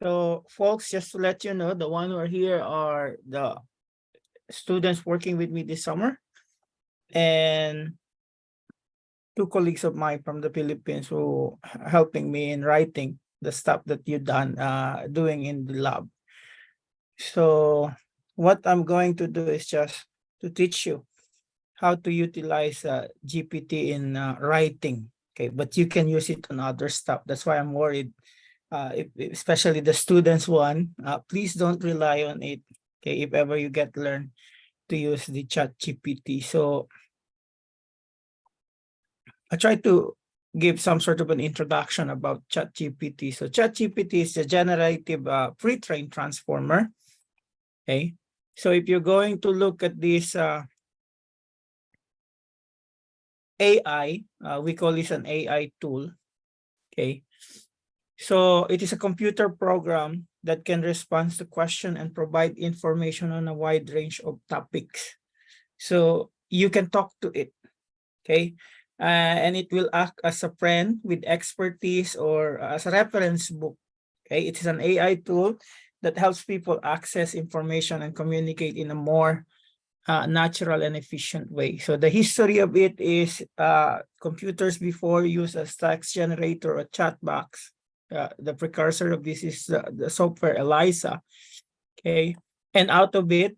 So folks, just to let you know, the one who are here are the students working with me this summer and two colleagues of mine from the Philippines who are helping me in writing the stuff that you done doing in the lab. So what I'm going to do is just to teach you how to utilize GPT in writing. Okay, but you can use it on other stuff. That's why I'm worried, especially the students one. Please don't rely on it. Okay, if ever you get learn to use the chat GPT. So I try to give some sort of an introduction about ChatGPT. So ChatGPT is a generative pre-trained transformer. Okay, so if you're going to look at this AI, we call this an AI tool. Okay, so it is a computer program that can respond to question and provide information on a wide range of topics. So you can talk to it. Okay, and it will act as a friend with expertise or as a reference book. Okay, it is an AI tool that helps people access information and communicate in a more natural and efficient way. So the history of it is computers before used as text generator or chat box. The precursor of this is the software ELIZA. Okay, and out of it,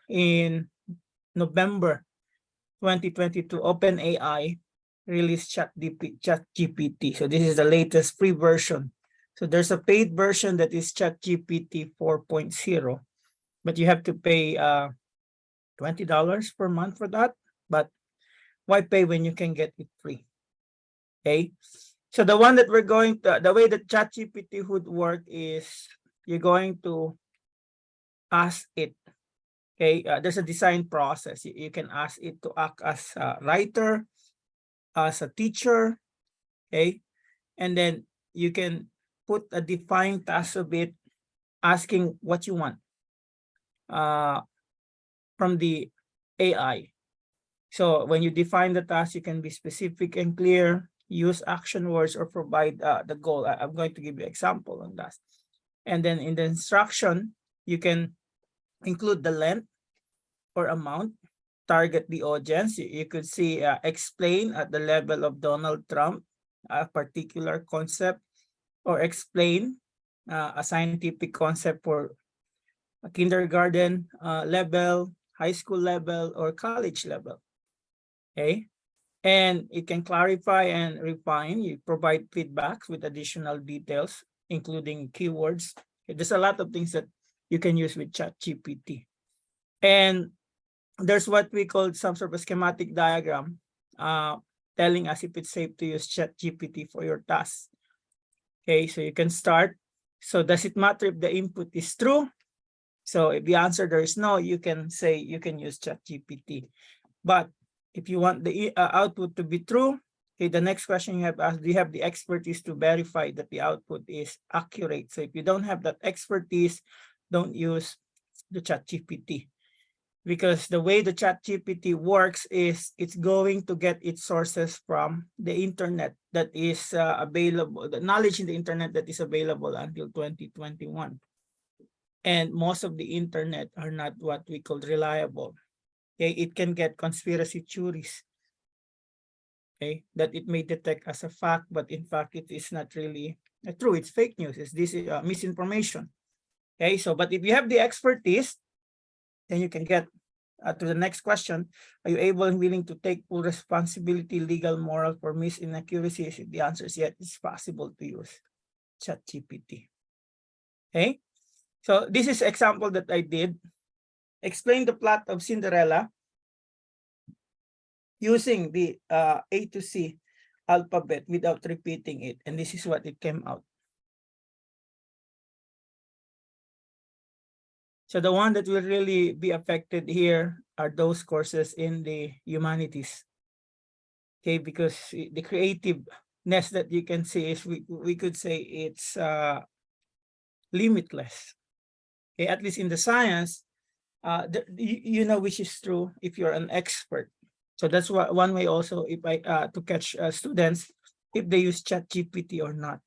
in November 2022, OpenAI released ChatGPT. So this is the latest free version. So there's a paid version that is ChatGPT 4.0, but you have to pay $20 per month for that. But why pay when you can get it free? Okay. So the one that we're going to, the way that ChatGPT would work is you're going to ask it. Okay, there's a design process. You can ask it to act as a writer, as a teacher, okay? And then you can put a defined task of it, asking what you want from the AI. So when you define the task, you can be specific and clear, use action words, or provide the goal. I'm going to give you an example on that. And then in the instruction, you can include the length or amount, target the audience. You could see explain at the level of Donald Trump a particular concept, or explain a scientific concept for a kindergarten level, high school level, or college level. Okay, and it can clarify and refine. You provide feedbacks with additional details, including keywords. There's a lot of things that you can use with ChatGPT. And there's what we call some sort of schematic diagram telling us if it's safe to use ChatGPT for your task. Okay, so you can start. So does it matter if the input is true? So if the answer there is no, you can say you can use ChatGPT. But if you want the output to be true, okay, the next question you have asked, do you have the expertise to verify that the output is accurate? So if you don't have that expertise, don't use the ChatGPT. Because the way the ChatGPT works is it's going to get its sources from the internet that is available, the knowledge in the internet that is available until 2021. And most of the internet are not what we call reliable. Okay, it can get conspiracy theories, okay, that it may detect as a fact, but in fact it is not really true. It's fake news. It's this misinformation. Okay, so but if you have the expertise, then you can get to the next question. Are you able and willing to take full responsibility, legal, moral, for inaccuracies? If the answer is yes, it's possible to use ChatGPT. Okay, so this is example that I did. Explain the plot of Cinderella using the A to C alphabet without repeating it, and this is what it came out. So the one that will really be affected here are those courses in the humanities. Okay, because the creativeness that you can see is we could say it's limitless. Okay, at least in the science, you know which is true if you're an expert. So that's one way also if I to catch students if they use ChatGPT or not.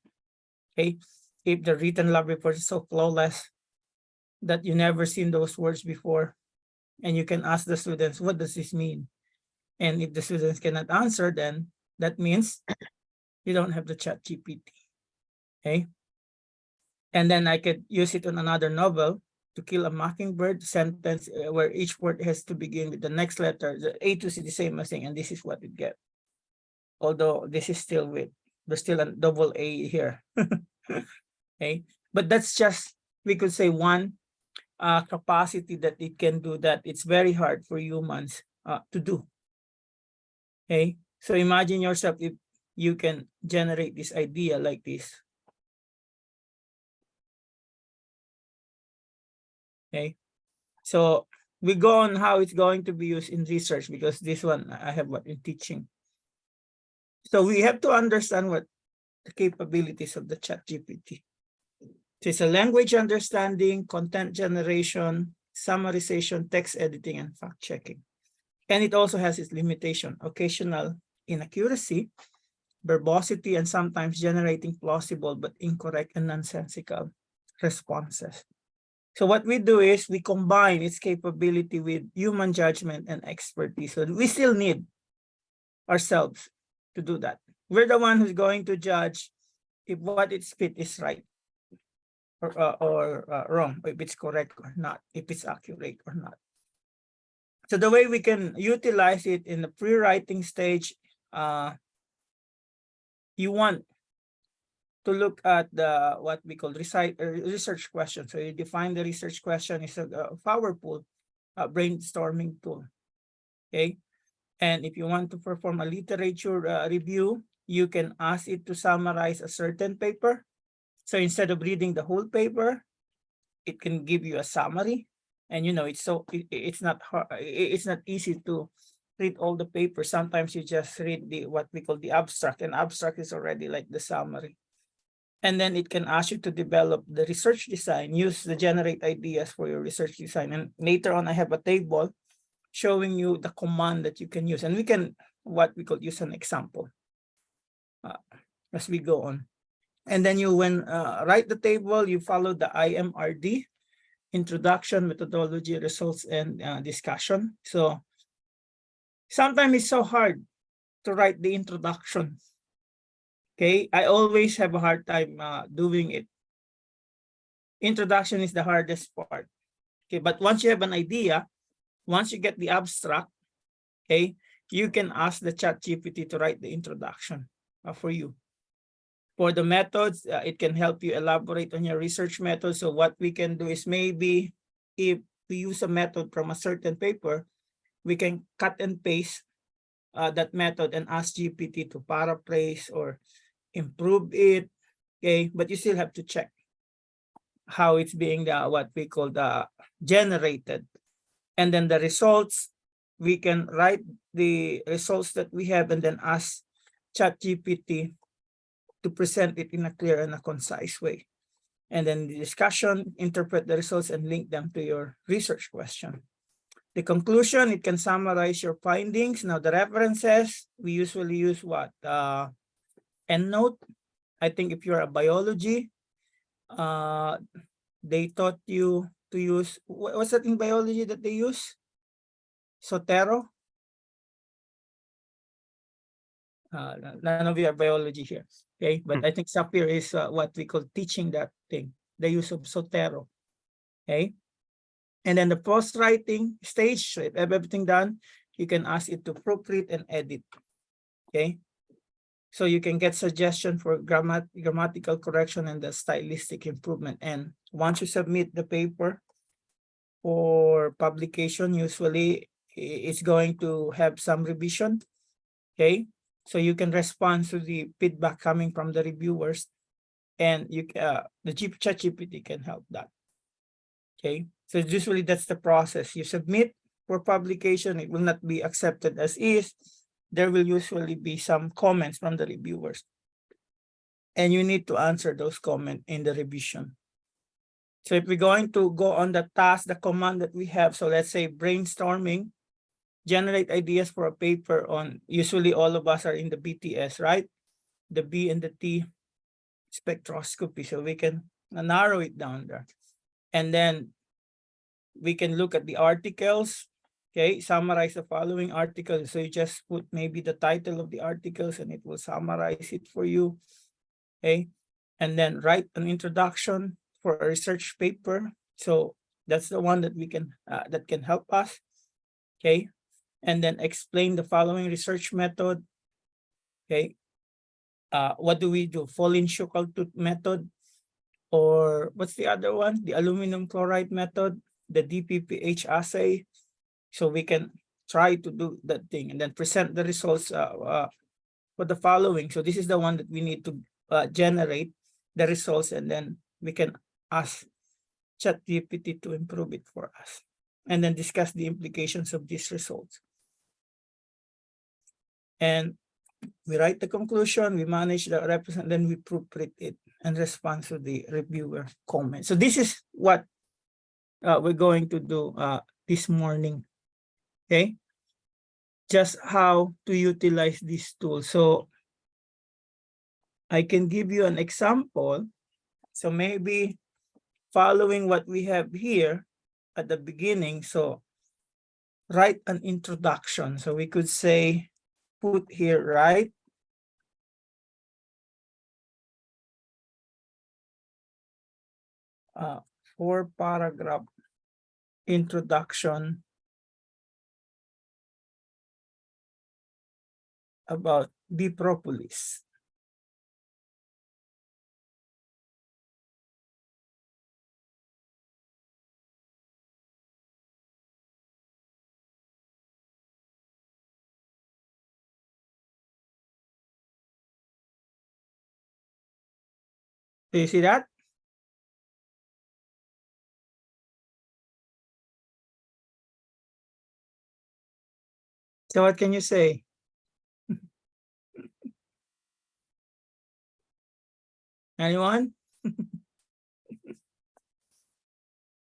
Okay, if the written lab report is so flawless that you never seen those words before, and you can ask the students, what does this mean? And if the students cannot answer, then that means you don't have the chat GPT. Okay. And then I could use it on another novel, To Kill a Mockingbird, sentence where each word has to begin with the next letter, the A to C, the same as thing, and this is what it get. Although this is still with, there's still a double A here. Okay, but that's just, we could say, one capacity that it can do that it's very hard for humans to do. Okay, so imagine yourself if you can generate this idea like this. Okay, so we go on how it's going to be used in research, because this one I have what in teaching. So we have to understand what the capabilities of the ChatGPT. So it's a language understanding, content generation, summarization, text editing, and fact checking. And it also has its limitation, occasional inaccuracy, verbosity, and sometimes generating plausible but incorrect and nonsensical responses. So what we do is we combine its capability with human judgment and expertise. So we still need ourselves to do that. We're the one who's going to judge if what it spit is right or wrong, if it's correct or not, if it's accurate or not. So the way we can utilize it in the pre-writing stage, you want to look at the what we call research question. So you define the research question is a powerful brainstorming tool. Okay, and if you want to perform a literature review, you can ask it to summarize a certain paper. So instead of reading the whole paper, it can give you a summary. And you know, it's not hard, it's not easy to read all the papers. Sometimes you just read the what we call the abstract, and abstract is already like the summary. And then it can ask you to develop the research design, use the generate ideas for your research design. And later on, I have a table showing you the command that you can use. And we can, what we could use an example as we go on. And then you, when write the table, you follow the IMRD, introduction, methodology, results, and discussion. So sometimes it's so hard to write the introduction. Okay, I always have a hard time doing it. Introduction is the hardest part. Okay, but once you have an idea, once you get the abstract, okay, you can ask the ChatGPT to write the introduction for you. For the methods, it can help you elaborate on your research method. So what we can do is, maybe if we use a method from a certain paper, we can cut and paste that method and ask GPT to paraphrase or improve it. Okay, but you still have to check how it's being what we call the generated. And then the results, we can write the results that we have and then ask ChatGPT to present it in a clear and a concise way. And then the discussion, interpret the results and link them to your research question. The conclusion, it can summarize your findings. Now the references, we usually use what? EndNote. I think if you're a biology, they taught you to use, what's that in biology that they use? Sotero? None of you are biology here, okay? But I think Sapir is what we call teaching that thing, the use of Sotero, okay? And then the post-writing stage, so if everything done, you can ask it to proofread and edit, okay? So you can get suggestion for grammatical correction and the stylistic improvement. And once you submit the paper for publication, usually it's going to have some revision, okay? So you can respond to the feedback coming from the reviewers, and you the ChatGPT can help that. Okay, so usually that's the process. You submit for publication, it will not be accepted as is. There will usually be some comments from the reviewers, and you need to answer those comments in the revision. So if we're going to go on the task, the command that we have, so let's say brainstorming, generate ideas for a paper on, usually all of us are in the BTS, right? The B and the T. spectroscopy. So we can narrow it down there. And then we can look at the articles. Okay, summarize the following articles. So you just put maybe the title of the articles and it will summarize it for you. Okay, and then write an introduction for a research paper. So that's the one that we can that can help us. Okay, and then explain the following research method. Okay, what do we do? Folin-Shukaltut method, or what's the other one? The aluminum chloride method, the DPPH assay. So we can try to do that thing and then present the results for the following. So this is the one that we need to generate the results, and then we can ask ChatGPT to improve it for us, and then discuss the implications of these results. And we write the conclusion, we manage the represent, then we proofread it and respond to the reviewer comments. So this is what we're going to do this morning. Okay, just how to utilize this tool. So I can give you an example. So maybe following what we have here at the beginning, so write an introduction. So we could say, put here, write a 4-paragraph introduction about bee propolis. Do you see that? So what can you say? Anyone?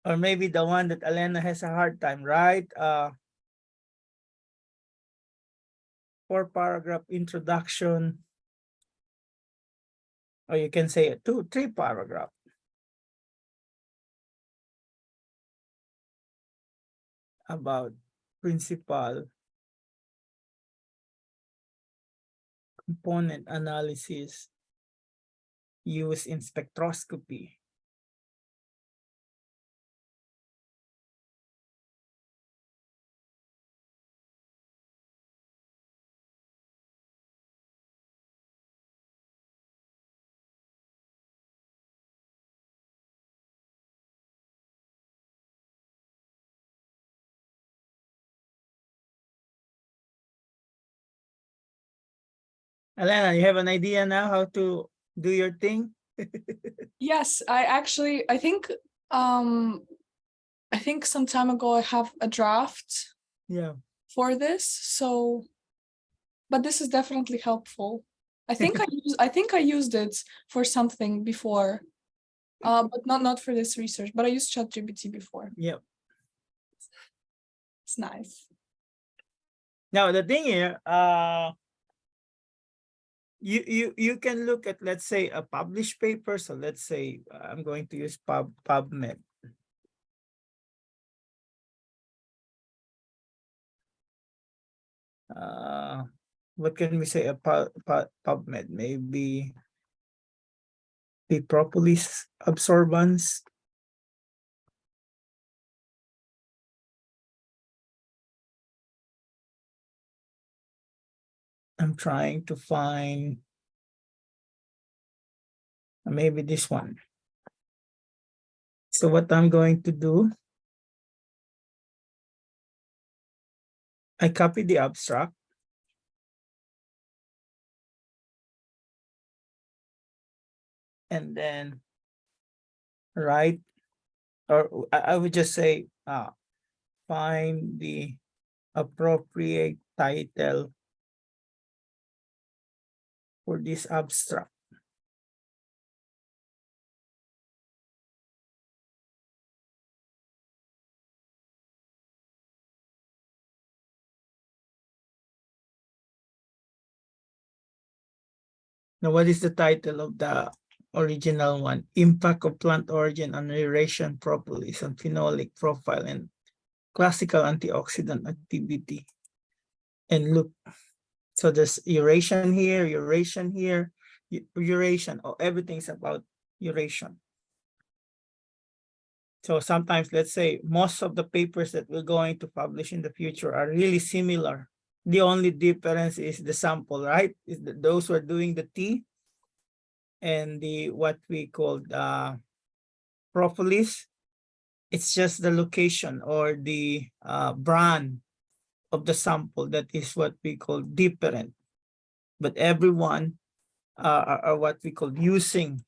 Or maybe the one that Elena has a hard time, right? 4-paragraph introduction. Or you can say a 2-3 paragraph. About principal component analysis used in spectroscopy. Elena, you have an idea now how to do your thing? Yes, I think some time ago I have a draft Yeah. for this, so but this is definitely helpful. I think I used it for something before. But not for this research, but I used ChatGPT before. Yep. It's nice. Now the thing here, you can look at, let's say, a published paper. So let's say I'm going to use PubMed. What can we say? A PubMed, maybe the propolis absorbance. I'm trying to find maybe this one. So what I'm going to do, I copy the abstract. And then write, or I would just say, find the appropriate title for this abstract. Now, what is the title of the original one. Impact of plant origin on aeration propolis on phenolic profile and classical antioxidant activity. And look, so there's aeration here, aeration, oh, everything's about aeration. So sometimes, let's say, most of the papers that we're going to publish in the future are really similar. The only difference is the sample, right? Is that those who are doing the tea and the what we call propolis, it's just the location or the brand of the sample that is what we call different. But everyone are what we call using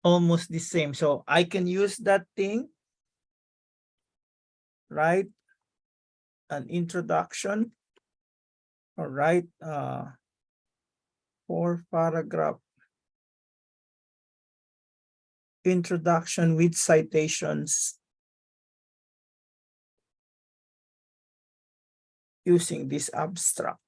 almost the same. So I can use that thing, right? An introduction, all right, 4-paragraph introduction with citations using this abstract.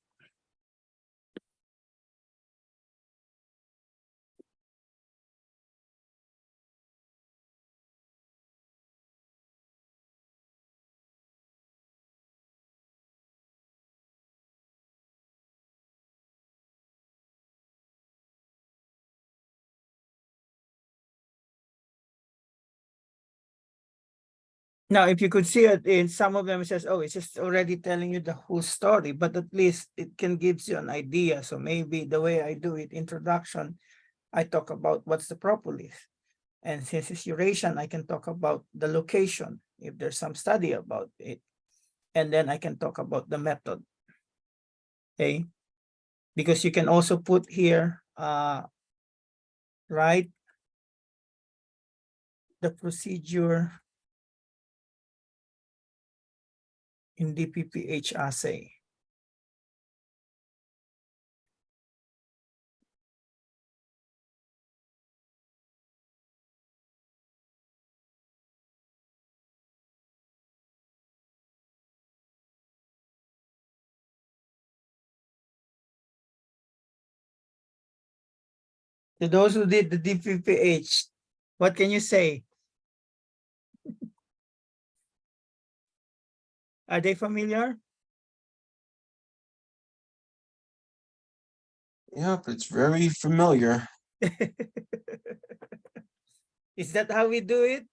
Now, if you could see it in some of them, it says, oh, it's just already telling you the whole story, but at least it can gives you an idea. So maybe the way I do it, introduction, I talk about what's the propolis. And since it's Eurasian, I can talk about the location, if there's some study about it. And then I can talk about the method, okay? Because you can also put here, right, the procedure in DPPH assay. To those who did the DPPH, what can you say? Are they familiar? Yep, it's very familiar. Is that how we do it?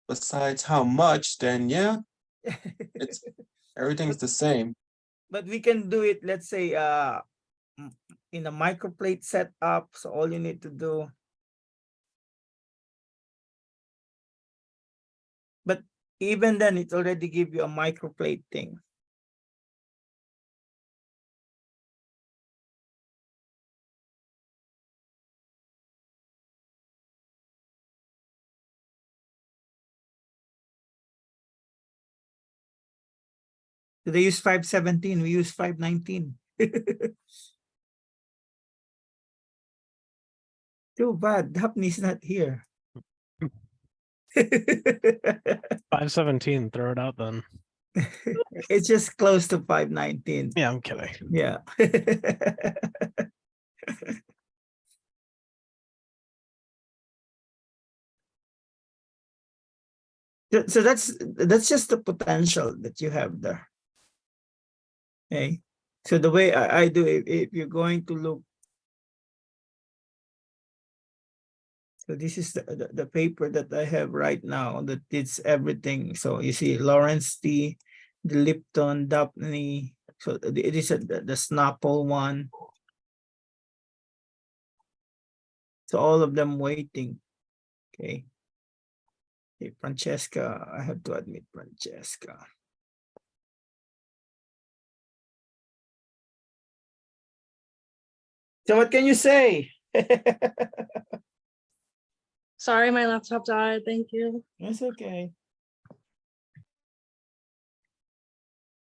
Besides how much, then yeah, it's everything's the same. But we can do it, let's say, in a microplate setup. So all you need to do. But even then, it already give you a microplate thing. Do they use 517? We use 519. Too bad. Daphne's not here. 517, throw it out then. It's just close to 519. Yeah, I'm kidding. Yeah. So that's just the potential that you have there. Okay. So the way I do it, if you're going to look, so this is the paper that I have right now that it's everything. So you see Lawrence T, the Lipton, Daphne. So it is the Snapple one. So all of them waiting. Okay. Okay, Francesca, I have to admit Francesca. So what can you say? Sorry, my laptop died. Thank you. That's okay.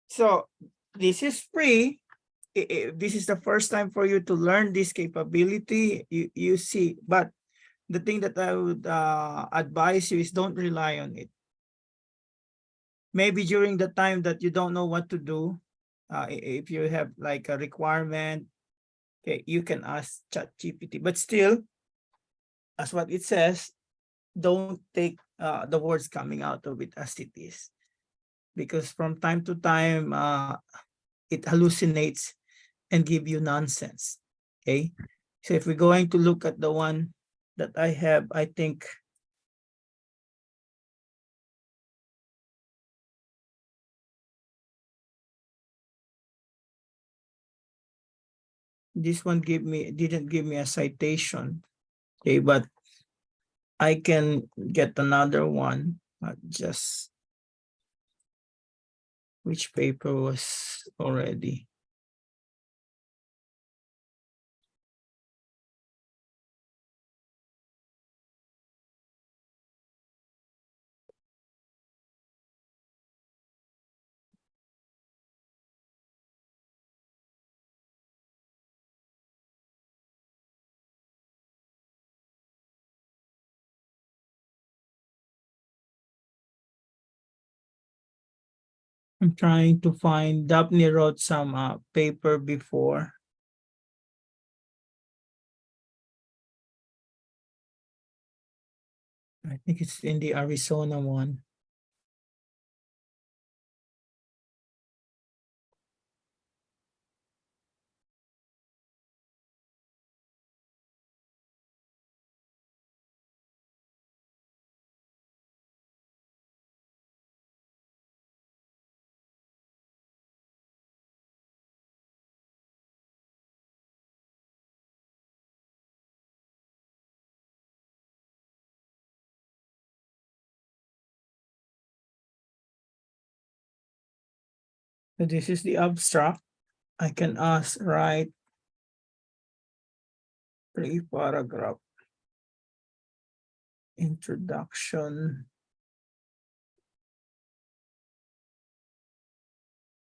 So this is free. If this is the first time for you to learn this capability, you see, but the thing that I would advise you is don't rely on it. Maybe during the time that you don't know what to do, If you have like a requirement, okay, you can ask ChatGPT. But still, as what it says, don't take the words coming out of it as it is, because from time to time it hallucinates and give you nonsense. Okay, so if we're going to look at the one that I have, I think this one didn't give me a citation. Okay, but I can get another one. Just which paper was already. I'm trying to find. Daphne wrote some paper before. I think it's in the Arizona one. So this is the abstract. I can ask write 3-paragraph introduction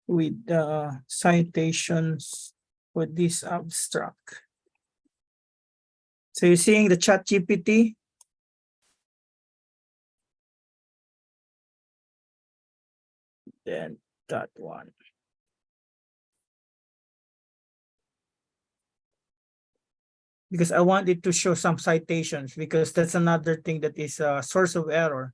with citations for this abstract. So you're seeing the ChatGPT. Then that one. Because I want it to show some citations, because that's another thing that is a source of error.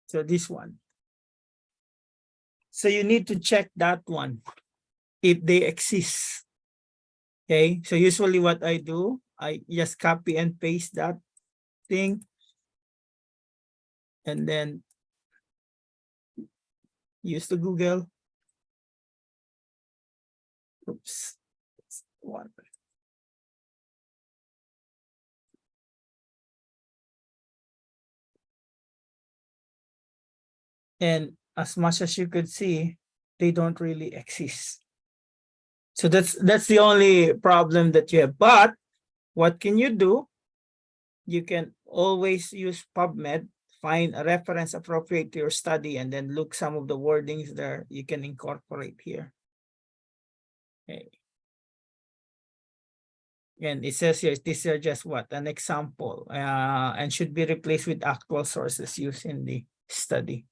So this one. So you need to check that one if they exist. Okay, so usually what I do, I just copy and paste that thing and then use the Google. Oops, one. And as much as you could see, they don't really exist. So that's the only problem that you have. But what can you do? You can always use PubMed, find a reference appropriate to your study, and then look some of the wordings there you can incorporate here. Okay. And it says here, these are just what? An example, and should be replaced with actual sources used in the study.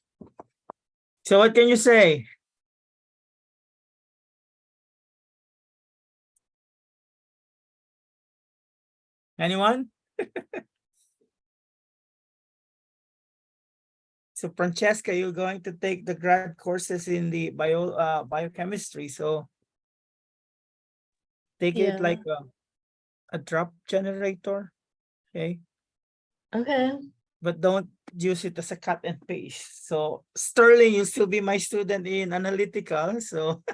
So what can you say? Anyone? So Francesca, you're going to take the grad courses in the biochemistry. So take it Yeah. like a drop generator, okay? Okay. But don't use it as a cut and paste. So Sterling, you'll still be my student in analytical. So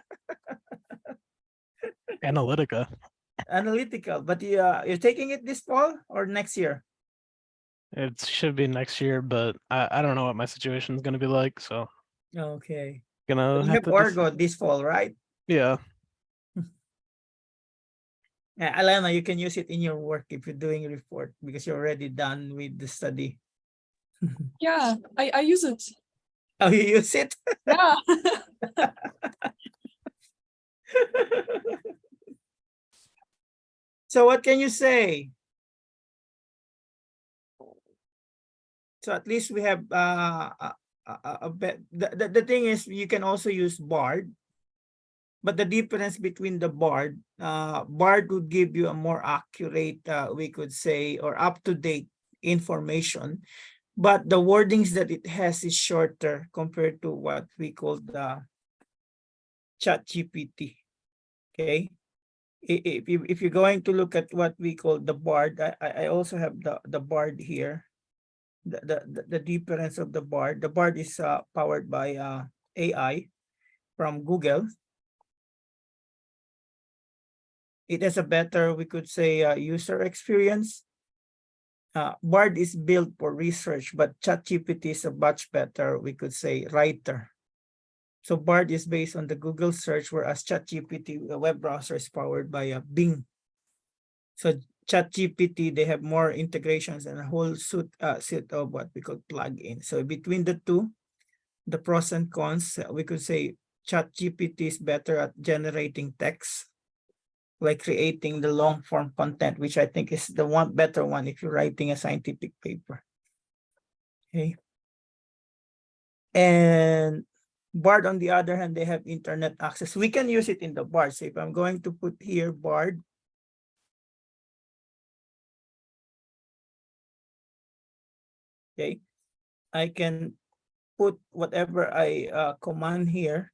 Analytica. analytical, but you're taking it this fall or next year? It should be next year, but I don't know what my situation is going to be like. So Okay. gonna But you have have to Orgo this fall, right? yeah. Yeah, Alana, you can use it in your work if you're doing a report because you're already done with the study. Yeah, I use it. Oh, you use it? Yeah. So what can you say? So at least we have a bit. The thing is, you can also use Bard, but the difference between the Bard, Bard would give you a more accurate, we could say, or up to date information, but the wordings that it has is shorter compared to what we call the ChatGPT. Okay. If you're going to look at what we call the Bard, I also have the Bard here. The difference of the Bard. The Bard is powered by AI from Google. It has a better, we could say, user experience. Bard is built for research, but ChatGPT is a much better, we could say, writer. So Bard is based on the Google search, whereas ChatGPT, the web browser, is powered by a Bing. So ChatGPT, they have more integrations and a whole suite of what we call plugins. So between the two, the pros and cons, we could say ChatGPT is better at generating text, like creating the long form content, which I think is the one better one if you're writing a scientific paper. Okay. And Bard, on the other hand, they have internet access. We can use it in the Bard. So if I'm going to put here Bard, okay, I can put whatever I command here.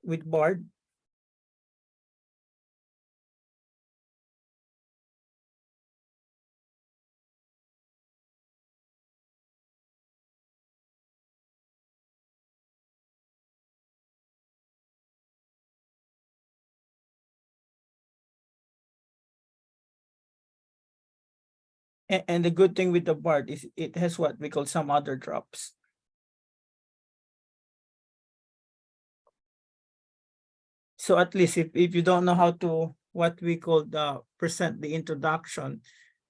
With Bard. And the good thing with the Bard is it has what we call some other drops. So at least if you don't know how to, what we call present the introduction,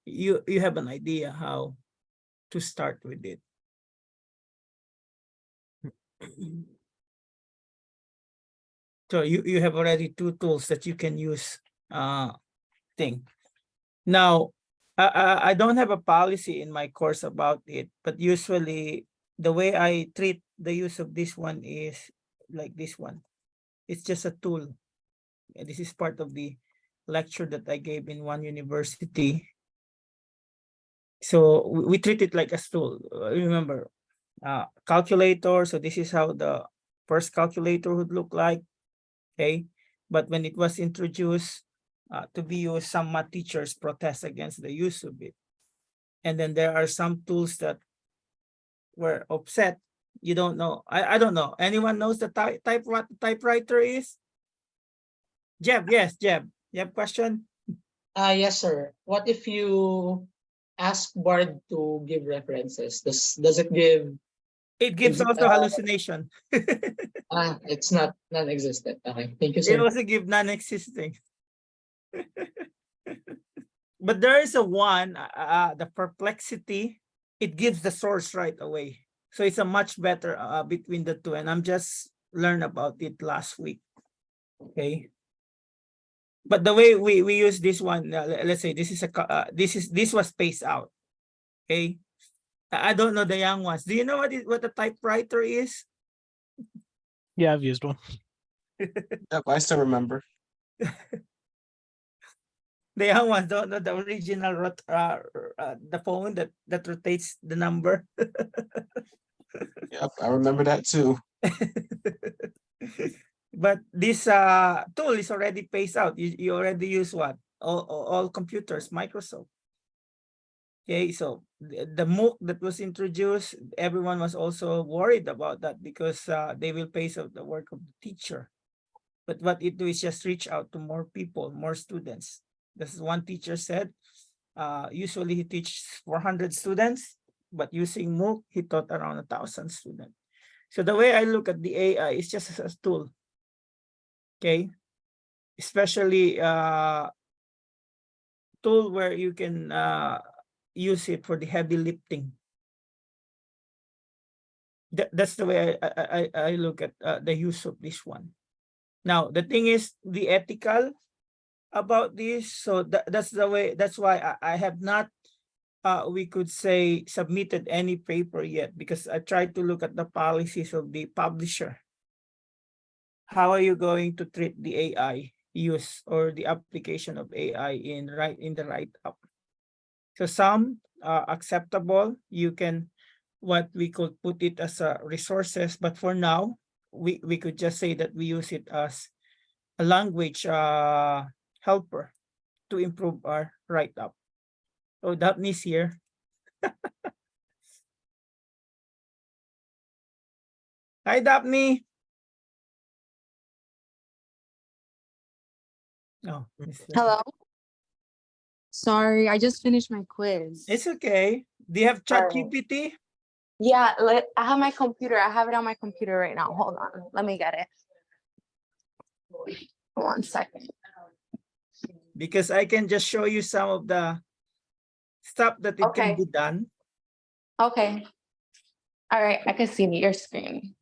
you have an idea how to start with it. So you have already two tools that you can use thing. Now, I don't have a policy in my course about it, but usually the way I treat the use of this one is like this one. It's just a tool. This is part of the lecture that I gave in one university. So we treat it like a tool. Remember, calculator. So this is how the first calculator would look like. Okay, but when it was introduced to be used, some math teachers protest against the use of it. And then there are some tools that were upset. You don't know. I don't know. Anyone knows the what typewriter is? Jeb, yes, Jeb. You have a question? Yes, sir. What if you ask Bard to give references? Does it give? It gives Is it, also hallucination. it's not non-existent. Okay, thank you, It sir. also give non-existing. But there is a one, the perplexity, it gives the source right away. So it's a much better between the two. And I'm just learned about it last week. Okay. But the way we use this one, let's say this is this was spaced out. Okay. I don't know the young ones. Do you know what a typewriter is? Yeah, I've used one. Yep, I still remember. The young ones don't know the original the phone that rotates the number. Yep, I remember that too. But this tool is already phased out. You already use what? All computers, Microsoft. Okay, so the MOOC that was introduced, everyone was also worried about that because they will phase out the work of the teacher. But what it do is just reach out to more people, more students. This is one teacher said, usually he teaches 400 students, but using MOOC, he taught around 1,000 students. So the way I look at the AI is just as a tool. Okay, especially tool where you can use it for the heavy lifting. That's the way I look at the use of this one. Now, the thing is the ethical about this. So that's the way, that's why I have not, we could say, submitted any paper yet, because I tried to look at the policies of the publisher. How are you going to treat the AI use or the application of AI in the write-up? So some acceptable, you can, what we could put it as a resources, but for now, we could just say that we use it as a language helper to improve our write-up. So Daphne's here. Hi, Daphne. Oh, Hello. Sorry, I just finished my quiz. it's okay. Do you have Alright. ChatGPT? Yeah, I have my computer. I have it on my computer right now. Hold on. Let me get it. 1 second. Because I can just show you some of the stuff that it can Okay. be done. Okay. All right, I can see your screen.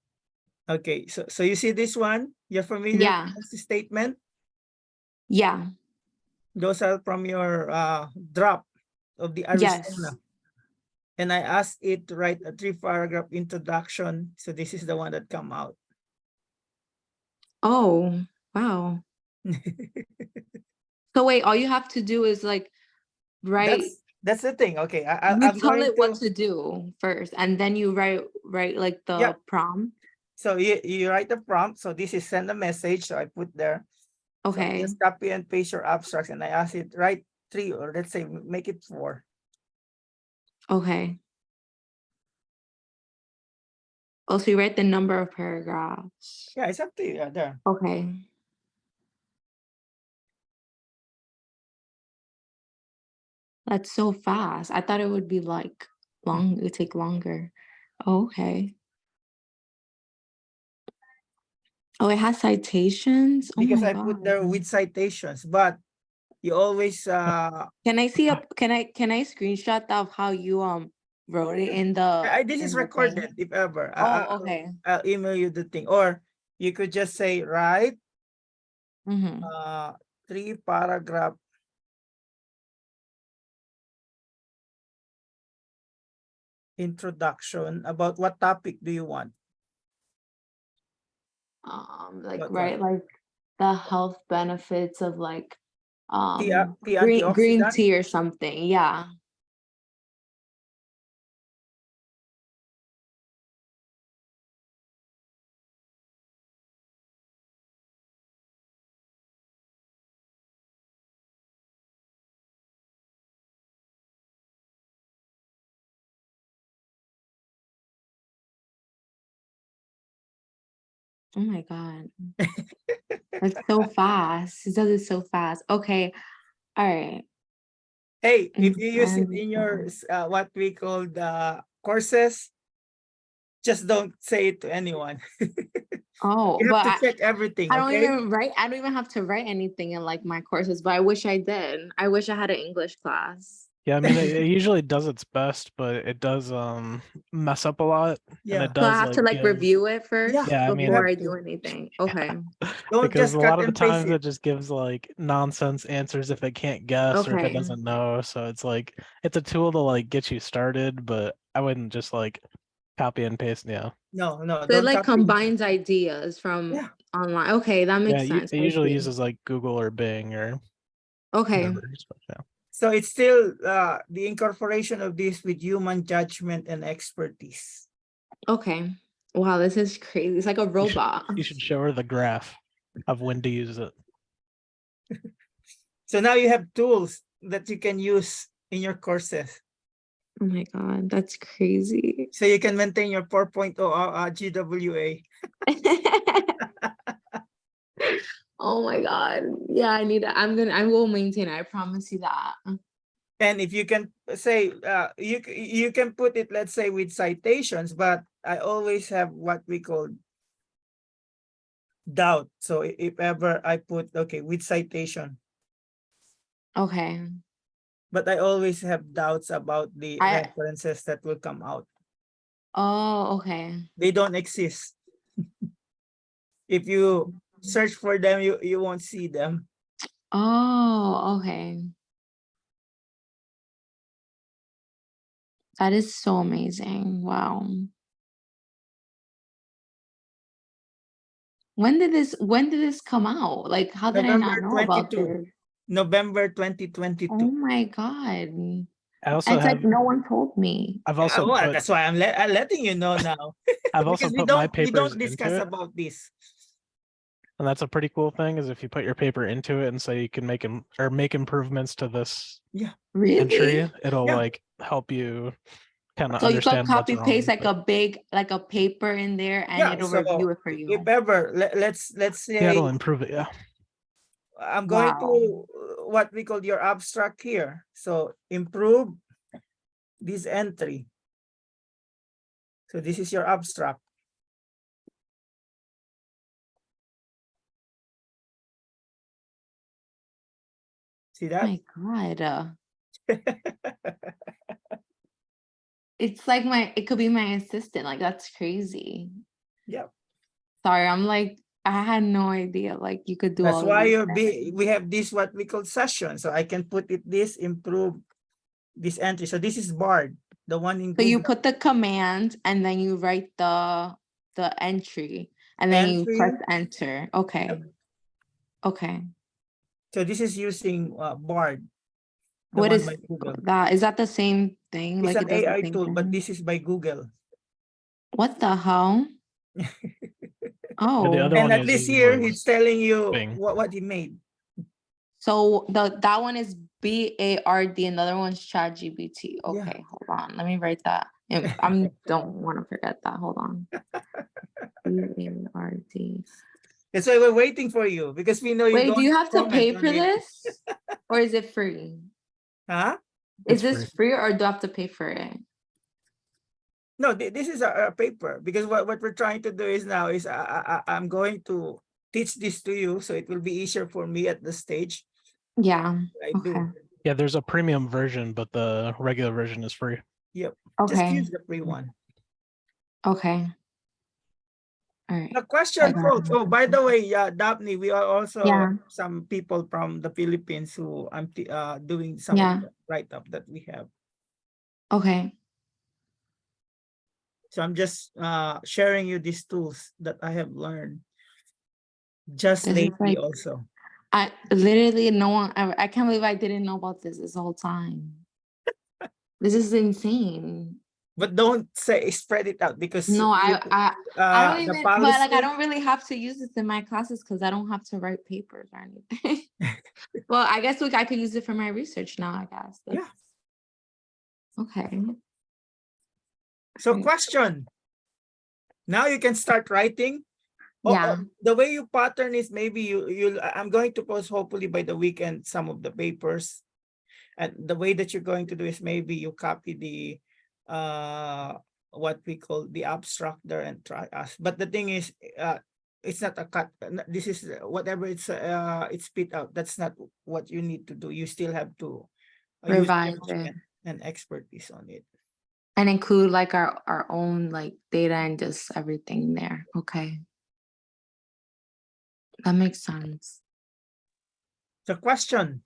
Okay, so you see this one? You're familiar Yeah. with the statement? Yeah. Those are from your drop of the Yes. Arizona. And I asked it to write a 3-paragraph introduction. So this is the one that come out. Oh, wow. So wait, all you have to do is like write. That's the thing. Okay, You I'm tell going it what to. to do first, and then you write like the Yep. prompt. So you write the prompt. So this is send a message. So I put there. So I Okay. just copy and paste your abstracts, and I ask it write 3, or let's say make it 4. Okay. Also, you write the number of paragraphs. Yeah, it's up to you. Yeah, there. Okay. That's so fast. I thought it would be like long, it would take longer. Okay. Oh, it has citations. Oh Because my I put there God. with citations, but you always Can I see can I screenshot of how you wrote it in the this is thing? recorded if ever. Oh, okay. I'll email you the thing, or you could just say write Mm-hmm. 3-paragraph introduction. About what topic do you want? Like What right, like the health benefits of like the green antioxidant? tea or something. Yeah. Oh my God. That's so fast. It does it so fast. Okay. All right. Hey, if you use it in your Understand. what we call the courses, just don't say it to anyone. Oh, You have but to check everything, I don't okay? even write. I don't even have to write anything in like my courses, but I wish I did. I wish I had an English class. Yeah, I mean, it usually does its best, but it does mess up a lot, and Yeah. it So I does have to like give. review it first Yeah, I you mean, before I have do to. anything. Okay. Don't because just a cut lot of the and paste times it. it just gives like nonsense answers if it can't guess or if it Okay. doesn't know. So it's like it's a tool to like get you started, but I wouldn't just like copy and paste. Yeah, No, So it don't like copy. combines ideas from Yeah. online. Okay, that yeah. makes sense. It I usually see. uses like Google or Bing or Okay. whatever. So, yeah. So it's still the incorporation of this with human judgment and expertise. Okay. Wow, this is crazy. It's like a robot. You should show her the graph of when to use it. So now you have tools that you can use in your courses. Oh my God, that's crazy. So you can maintain your 4.0 GWA. Oh my God. Yeah, I will maintain it. I promise you that. And if you can say, you can put it, let's say, with citations, but I always have what we call doubt. So if ever I put, okay, with citation, Okay. but I always have doubts about the I references that will come out. Oh, okay. They don't exist. If you search for them, you won't see them. Oh, okay. That is so amazing. Wow. When did this come out? Like, how did I not November know about 22. this? November Oh 2022. my God. I And also it's like have no one told me. I've Yeah, also well, put that's why I'm letting you know now. I've also Because we put my don't papers discuss into it, about this. and that's a pretty cool thing. Is if you put your paper into it and say you can make make improvements to this Really? entry, it'll Yeah. like help you kind of So you could understand what's copy wrong paste with like it. a paper in there and Yeah. it'll review So it for if you. ever let's Yeah, say it'll improve it. Yeah. I'm going Wow. to what we call your abstract here. So improve this entry. So this is your abstract. See that? My God. It's like it could be my assistant. Like, that's crazy. Yep. Sorry, I'm like, I had no idea. Like, you could do That's all of why these we have this what we call session. So I can put it this improve this entry. So this is Bard, the one in So you Google. put the command and then you write the entry and then you press Entry. enter. Okay. Okay. So this is using Bard, the What one is by Google. that? Is that the same thing? It's Like, an it does the AI same tool, but thing? this is by Google. What the hell? Yeah, the Oh, other And one at least uses here he's telling you Bing. what he made. so that one is BARD and the other one's ChatGPT. Yeah. Okay, hold on. Let me write that. I don't want to forget that. Hold on. BARD. That's why we're waiting for you, because we know you're Wait, do going you have to comment pay on for it. this? Or is it free? Huh? Is It's this free or do I have to pay for it? No, this is a paper, because what we're trying to do is now is I'm going to teach this to you, so it will be easier for me at the stage. Yeah. I Okay. do. Yeah, there's a premium version, but the regular version is free. Yep. Just Okay. use the free one. Okay. All right. The question, got folks. it. Oh, by the way, Daphne, we are also Yeah. some people from the Philippines who I'm doing some Yeah. of the write-up that we have. Okay. So I'm just sharing you these tools that I have learned just This is lately like also. I literally no one I can't believe I didn't know about this whole time. This is insane. But don't say spread it out, because No, I don't the even but like policy. I don't really have to use this in my classes because I don't have to write papers or anything. Well, I guess I could use it for my research now, I guess. Yeah. Okay. So Right. question. Now you can start writing. Yeah. The way you pattern is maybe I'm going to post hopefully by the weekend some of the papers. And the way that you're going to do is maybe you copy the what we call the abstract there and try us. But the thing is it's not a cut. This is whatever it's spit out. That's not what you need to do. You still have to use Revise it. judgment and expertise on it. And include like our own like data and just everything there. Okay. That makes sense. The question.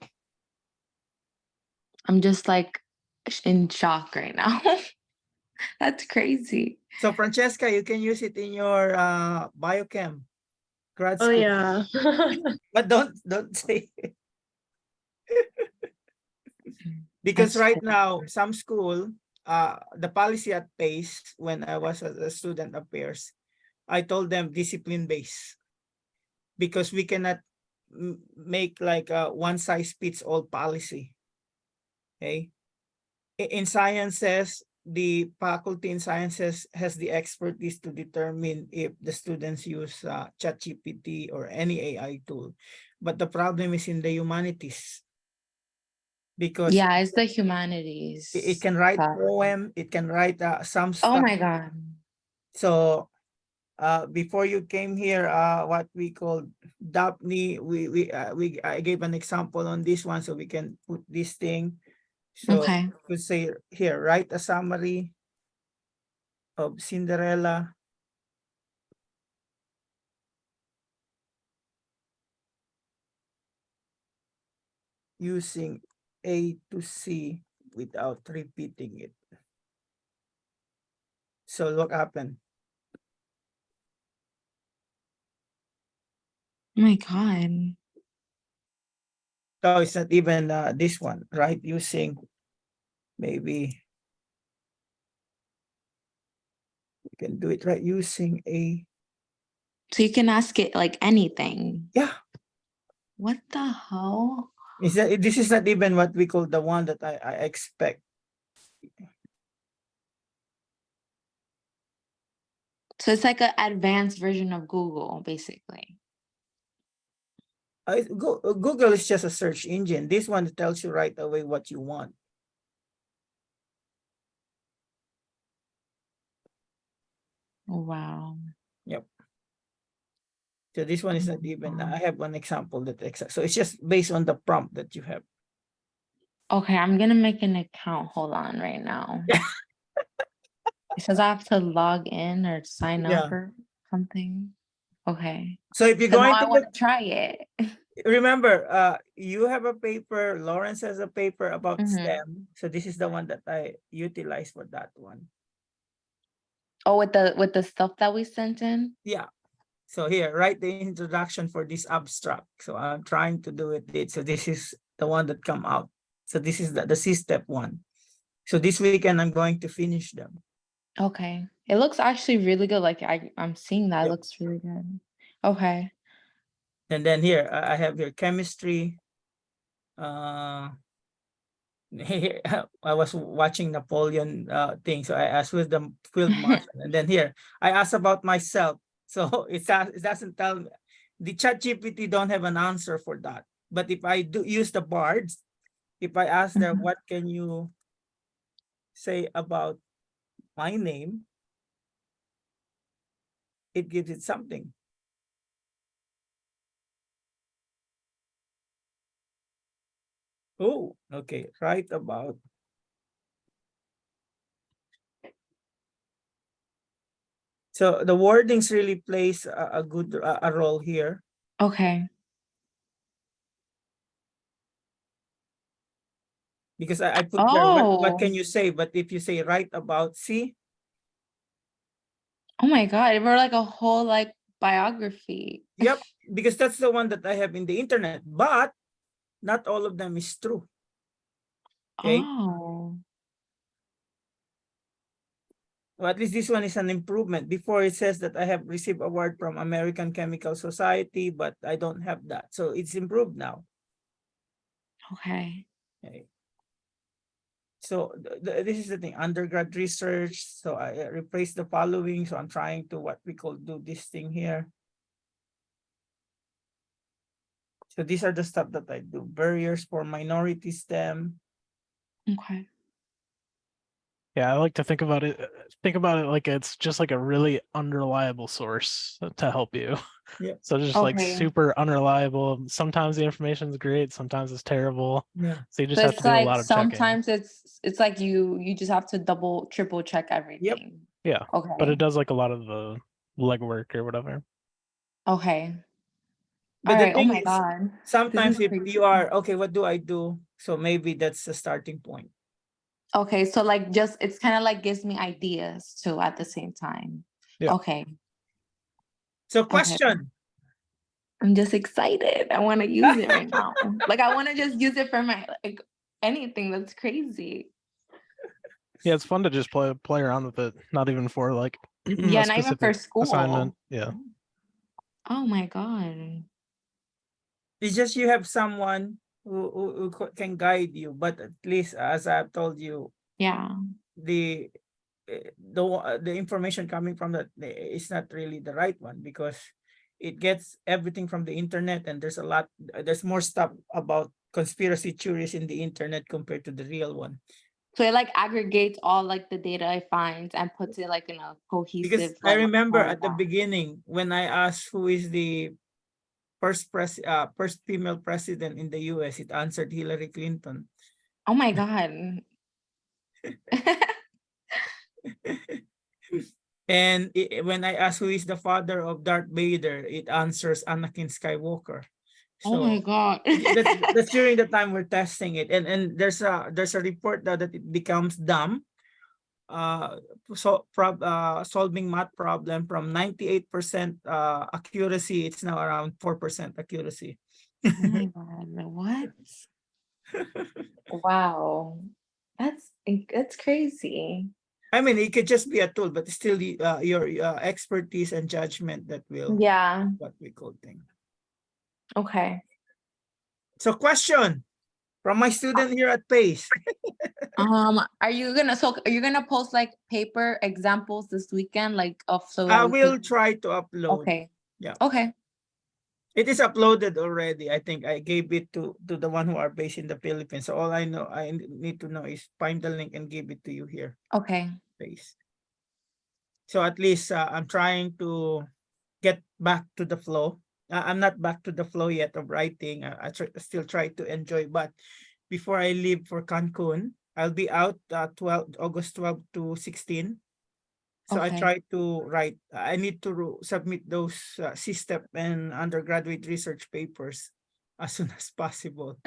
I'm just like in shock right now. That's crazy. So Francesca, you can use it in your biochem grad Oh school. yeah. But don't say it. Because That's right true. now some school the policy at PACE, when I was a student affairs, I told them discipline based, because we cannot make like a one size fits all policy. Okay. In sciences, the faculty in sciences has the expertise to determine if the students use ChatGPT or any AI tool. But the problem is in the humanities, because Yeah, it's the humanities. it can write class. poem, it can write some Oh stuff. my God. So before you came here, what we call Daphne, I gave an example on this one, so we can put this thing. So Okay. we say here, write a summary. of Cinderella using A to C without repeating it. So what happened? Oh my God. So it's not even this one, right? Using maybe we can do it right using a So you can ask it like anything. yeah. What the hell? Is that this is not even what we call the one that I expect. So it's like an advanced version of Google, basically. Google is just a search engine. This one tells you right away what you want. Wow. Yep. So this one is not even. I have one example that exact. So it's just based on the prompt that you have. Okay, I'm gonna make an account. Hold on right now. It says I have to log in or sign up Yeah. or something. Okay. So if you're So now going I to want look, to try it. remember, you have a paper. Lawrence has a paper about Mhm. STEM. So this is the one that I utilize for that one. Oh, with the stuff that we sent in? Yeah. So here, write the introduction for this abstract. So I'm trying to do it. So this is the one that come out. So this is the C-step one. So this weekend I'm going to finish them. Okay. It looks actually really good. Like I'm seeing that. It Yep. looks really good. Okay. And then here I have your chemistry. Here, I was watching Napoleon thing. So I asked who's the field marshal. And then here I asked about myself. So it doesn't tell me. The ChatGPT don't have an answer for that. But if I do use the bards, if I ask them, Mhm. what can you say about my name? It gives it something. Oh, okay. Right about. So the wordings really plays a good a role here. Okay. Because I put there, what Oh. can you say? But if you say write about, see, Oh my God. It wrote like a whole like biography. yep, because that's the one that I have in the internet. But not all of them is true. Okay. Oh. Well, at least this one is an improvement. Before it says that I have received award from American Chemical Society, but I don't have that. So it's improved now. Okay. Okay. So this is the thing, undergrad research. So I replace the following. So I'm trying to what we call do this thing here. So these are the stuff that I do. Barriers for minority STEM. Okay. Yeah, I like to think about it like it's just like a really unreliable source to help you. Yeah. So just like Okay. super unreliable. Sometimes the information's great, sometimes it's terrible. Yeah. So you just So have to it's do a like lot of checking. sometimes it's like you just have to double, triple check everything. Yeah. Okay. But it does like a lot of the legwork or whatever. Okay. But All the right. Oh thing my is, God. sometimes is if crazy. you are, okay, what do I do? So maybe that's the starting point. Okay, so like just it's kind of like gives me ideas too at the same time. Yeah. Okay. So Okay. question. I'm just excited. I want to use it right now. Like I want to just use it for my like anything. That's crazy. Yeah, it's fun to just play around with it, not even for like Yeah, a not even for specific school. assignment. Yeah. Oh my God. It's just you have someone who can guide you, but at least as I've told you, Yeah. the the information coming from that is not really the right one because it gets everything from the internet, and there's more stuff about conspiracy theories in the internet compared to the real one. So it like aggregates all like the data I find and puts it like in a Because cohesive I like remember at the paragraph. beginning when I asked who is the first female president in the US, it answered Hillary Clinton. Oh my God. And when I ask who is the father of Darth Vader, it answers Anakin Skywalker. Oh my So God. that's during the time we're testing it, and there's a report that it becomes dumb. Solving math problem from 98% accuracy, it's now around 4% accuracy. Oh my God. What? Wow. That's crazy. I mean, it could just be a tool, but still your expertise and judgment that will Yeah. what we call thing. Okay. So question from my student here at Pace. Are you gonna post like paper examples this weekend, like so I that we will can... try to upload. Okay. Yeah. Okay. It is uploaded already. I think I gave it to the one who are based in the Philippines. So all I need to know is find the link and give it to you here. Okay. Pace. So at least I'm trying to get back to the flow. I'm not back to the flow yet of writing. I still try to enjoy, but before I leave for Cancun, I'll be out August 12 to 16. So I Okay. try to write. I need to submit those C-STEP and undergraduate research papers as soon as possible.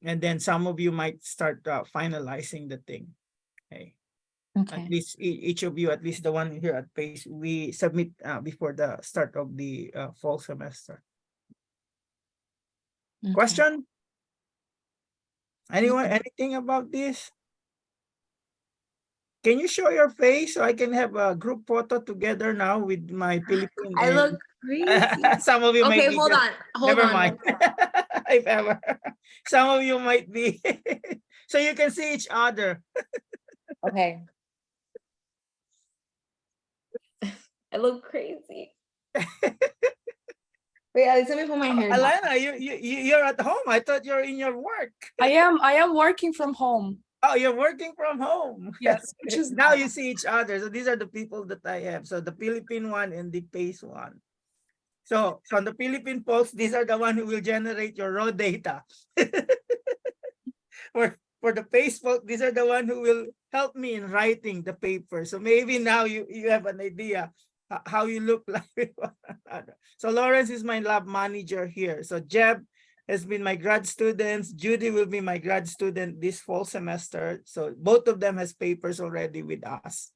And then some of you might start finalizing the thing. Okay. At Okay. least each of you, at least the one here at Pace, we submit before the start of the fall semester. Okay. Question? Anyone, anything about this? Can you show your face so I can have a group photo together now with my Philippine I look crazy. some of you might Okay, be hold just, on. Hold never on. mind. If ever. Some of you might be. So you can see each other. Okay. I look crazy. Wait, Alex, let me put my hair down. Alana, you're at home. I thought you're in your work. I am working from home. Oh, you're working from home. Yes, which is Now nice. you see each other. So these are the people that I have. So the Philippine one and the Pace one. So on the Philippine posts, these are the one who will generate your raw data. For the Facebook, these are the one who will help me in writing the paper. So maybe now you have an idea how you look like with one another. So Lawrence is my lab manager here. So Jeb has been my grad students. Judy will be my grad student this fall semester. So both of them has papers already with us.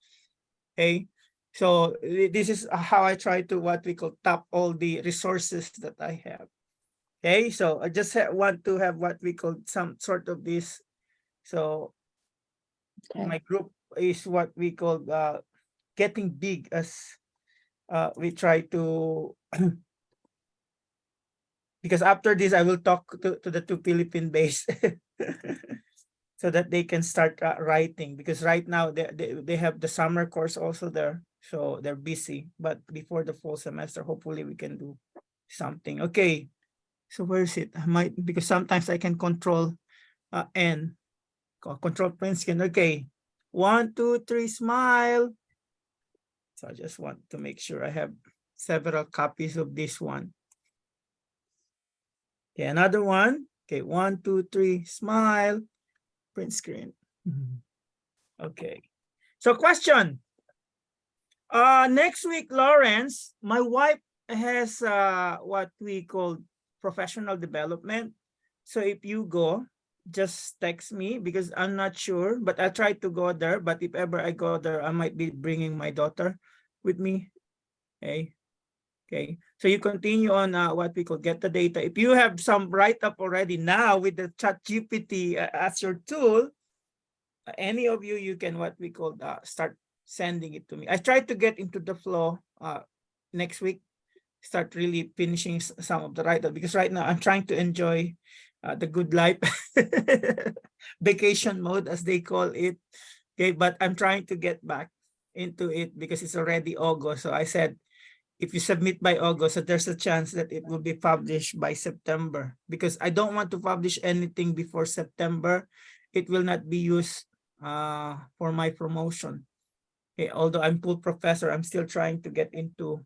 Okay. So this is how I try to what we call tap all the resources that I have. Okay. So I just want to have what we call some sort of this. So my group is what we call getting big as we try to because after this I will talk to the two Philippine based so that they can start writing, because right now they have the summer course also there, so they're busy, but before the fall semester hopefully we can do something. Okay, so where is it? I might, because sometimes I can control N, control print skin. Okay, 1 2 3 smile. So I just want to make sure I have several copies of this one. Okay, another one. Okay, 1 2 3 smile. Print screen. Okay. So question. Next week, Lawrence, my wife has what we call professional development. So if you go, just text me because I'm not sure, but I'll try to go there. But if ever I go there, I might be bringing my daughter with me. Okay. Okay. So you continue on what we call get the data. If you have some write-up already now with the ChatGPT as your tool, any of you can what we call start sending it to me. I try to get into the flow next week, start really finishing some of the write-up, because right now I'm trying to enjoy the good life vacation mode as they call it. Okay, but I'm trying to get back into it because it's already August. So I said, if you submit by August, so there's a chance that it will be published by September, because I don't want to publish anything before September. It will not be used for my promotion. Okay, although I'm full professor, I'm still trying to get into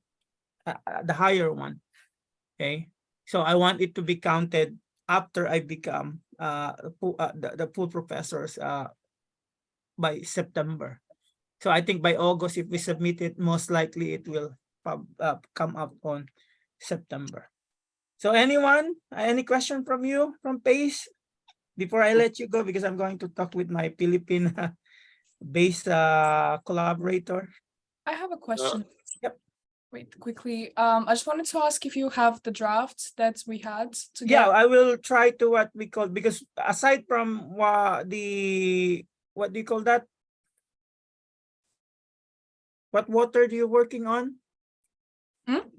the higher one. Okay, so I want it to be counted after I become the full professors by September. So I think by August, if we submit it, most likely it will come up on September. So anyone, any question from you, from Pace? Before I let you go, because I'm going to talk with my Philippine based collaborator. I have a question. Yep. Wait, quickly. I just wanted to ask if you have the drafts that we had Yeah, together. I will try to what we call, because aside from the, what do you call that? What water do you working on? Hmm?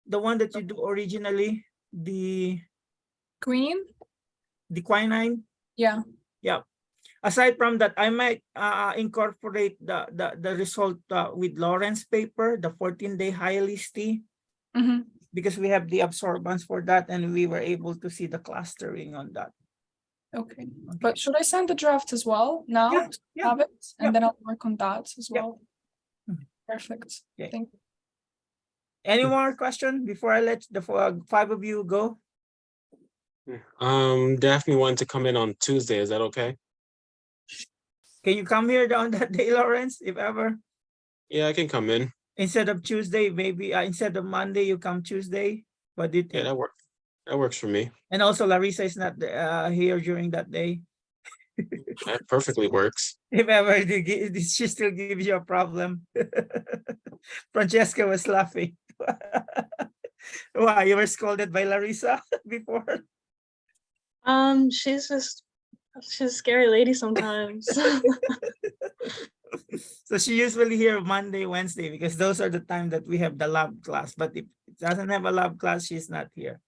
The one that you do originally, the Green? quinine. Yeah. Yeah. Aside from that, I might incorporate the result with Lawrence paper, the 14-day high-LIST, Mm-hmm. because we have the absorbance for that, and we were able to see the clustering on that. Okay. But should I send the draft as well now? Yeah, to yeah, have it, and yeah. then I'll work on that as Yeah. well. Mhm. Perfect. Okay. Thank you. Any more question before I let the five of you go? Daphne wanted to come in on Tuesday. Is that okay? Can you come here on that day, Lawrence, if ever? Yeah, I can come in. Instead of Tuesday, maybe instead of Monday, you come Tuesday. What do you Yeah, think? that works. That works for me. And also Larissa is not here during that day. That perfectly works. If ever she still gives you a problem. Francesca was laughing. Why, you were scolded by Larissa before? She's a scary lady sometimes. So she usually here Monday, Wednesday, because those are the time that we have the lab class. But if it doesn't have a lab class, she's not here.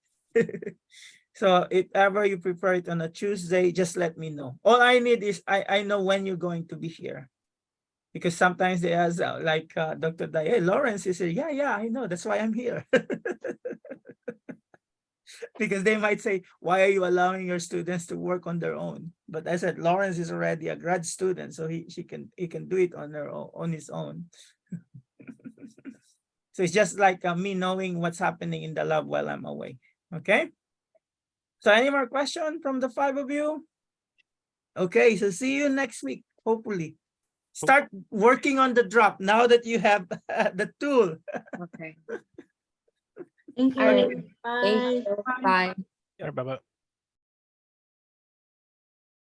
So if ever you prefer it on a Tuesday, just let me know. All I need is I know when you're going to be here. Because sometimes they ask like Dr. Dai, hey, Lawrence is here. Yeah, I know. That's why I'm here. Because they might say, why are you allowing your students to work on their own? But I said, Lawrence is already a grad student, so he can do it on his own. So it's just like me knowing what's happening in the lab while I'm away. Okay. So any more question from the five of you? Okay, so see you next week, hopefully. Start working on the drop now that you have the tool. Okay. Thank All right. you. Thank Bye. you. Bye. Bye-bye.